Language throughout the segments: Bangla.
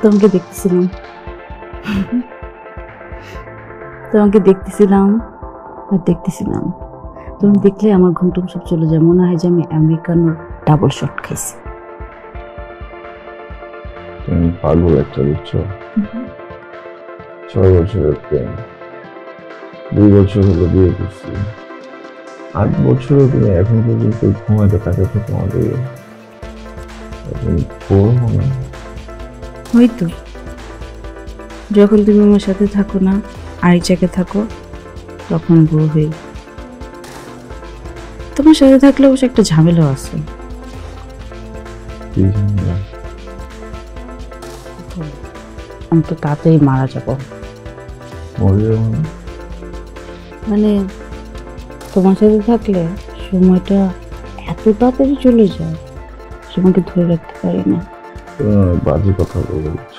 তোমাকে দেখতেছিলাম আর দেখতেছিলাম। তুমি দেখলে আমার ঘুমটুম সব চলে যায়, মনে হয় যে আমি আমেরিকানোর ডাবল শট খাইছি। তুমি পাগল একটা, বুঝছো? 6 বছরের প্রেম, 2 বছর হলো বিয়ে করছি, 8 বছরও তুমি এখন পর্যন্ত ঘুমাইতে থাকে তো তোমাদের হয়তো যখন তুমি আমার সাথে থাকো না, আরেক জায়গায় থাকো, তখন বউ হয়ে। তোমার সাথে থাকলে অবশ্য একটা ঝামেলা আছে। আমি তো তাড়াতাড়ি মারা যাবো। মানে তোমার সাথে থাকলে সময়টা এত তাড়াতাড়ি চলে যায়, সময়কে ধরে রাখতে পারি না। বাজে কথা বলে দিচ্ছ।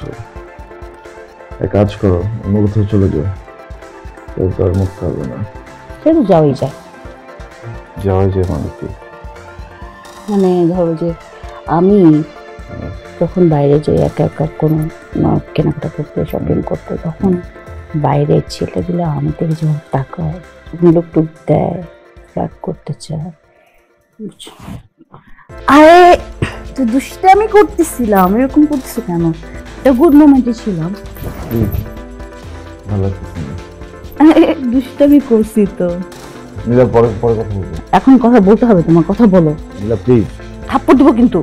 এক কাজ করো, অন্য কোথাও চলে যাও, আর মুক্ত হবে না। সে তো যাওয়াই যায় মানে কি? মানে ধরো যে আমি যখন বাইরে যাই একা একা কোনো কেনাকাটা করতে, শপিং করতে, তখন বাইরের ছেলেগুলো আমার থেকে যখন তাকায়, লোক টুক দেয়, ফ্লার্ট করতে চায়। আরে তো দুষ্টামি করতেছিলাম, এরকম করতেছো কেন? এটা গুড মোমেন্টে ছিলাম। ভালো লাগতেছে না। দুষ্টামি করছি তো। নীলা, পরে কথা বলবো। এখন কথা বলতে হবে, তোমার কথা বলো। নীলা প্লিজ। থাপ্পড় দেবো কিন্তু।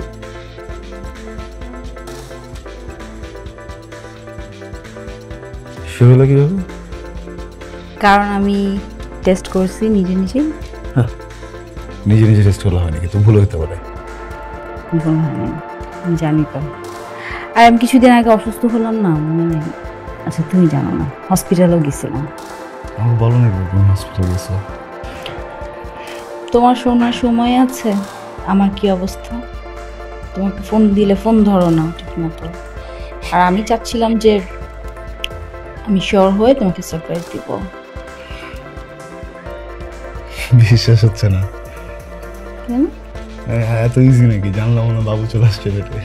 শুরু হলো কিভাবে? কারণ আমি টেস্ট করছি নিজে নিজেই। নিজে টেস্ট করলে হয় নাকি? তো ভুল হতে পারে। ভুল হয়নি, আমি জানি তো। আর আমি কিছুদিন আগে অসুস্থ হলাম না, মানে আচ্ছা তুমি জানো না, হসপিটালেও গেছিলাম। আমার বলো না তুমি হসপিটাল গেছো। তোমার শোনার সময় আছে আমার কি অবস্থা? তোমাকে ফোন দিলে ফোন ধরো না ঠিক মতো। আর আমি চাচ্ছিলাম যে আমি শিওর হয়ে তোমাকে সারপ্রাইজ দিব। বিশ্বাস হচ্ছে না। কেন? এত ইজি নাকি? জানলাম না বাবু চলে আসছে পেটে।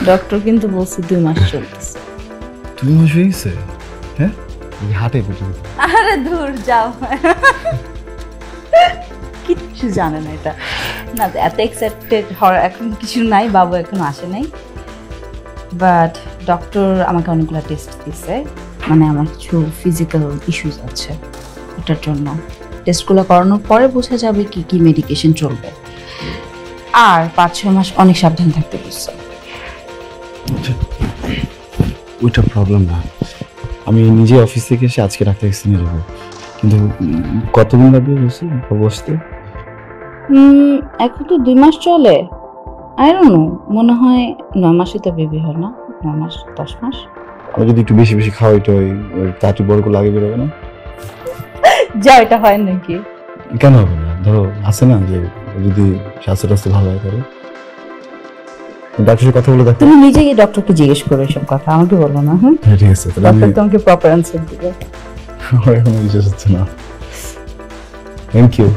ডক্টর কিন্তু বলছে 2 মাস চলতেছে। 2 মাস হয়ে গেছে? হ্যাঁ, হাটে পেটে। আরে দূর যাও, কিচ্ছু জানে না এটা। না এত এক্সাইটেড হওয়ার এখন কিছু নাই, বাবু এখন আসে নাই। বাট ডক্টর আমাকে অনেকগুলো টেস্ট দিয়েছে, মানে আমার কিছু ফিজিক্যাল ইস্যুস আছে, এটার জন্য টেস্টগুলো করানোর পরে বোঝা যাবে কি কি মেডিকেশন চলবে। আর 5-6 মাস অনেক সাবধান থাকতে বলছে। ওইটা প্রবলেম না, আমি নিজে অফিস থেকে এসে আজকে ডাক্তার কাছে নিয়ে যাবো। কিন্তু কতদিন লাগবে বসতে? এখন তো 2 মাস চলে। আই ডোন্ট নো, মনে হয় 9 মাসে তো বেবি হয় না, 9 মাস 10 মাস। আমি যদি একটু বেশি বেশি খাওয়াই তো তাঁতি বড় করে লাগে বেরোবে না? যা, এটা হয় নাকি? কেন হবে না? ধরো আছে না যে যদি স্বাস্থ্য টাস্থ্য ভালো হয় তাহলে ডাক্তারের কথা বলে দেখো। তুমি নিজে গিয়ে ডক্টরকে জিজ্ঞেস করো এসব কথা, আমাকে বলো না। হ্যাঁ ঠিক আছে, ডক্টর তোমাকে প্রপার অ্যান্সার দিবে। আমার এখনো বিশ্বাস হচ্ছে না। Thank you.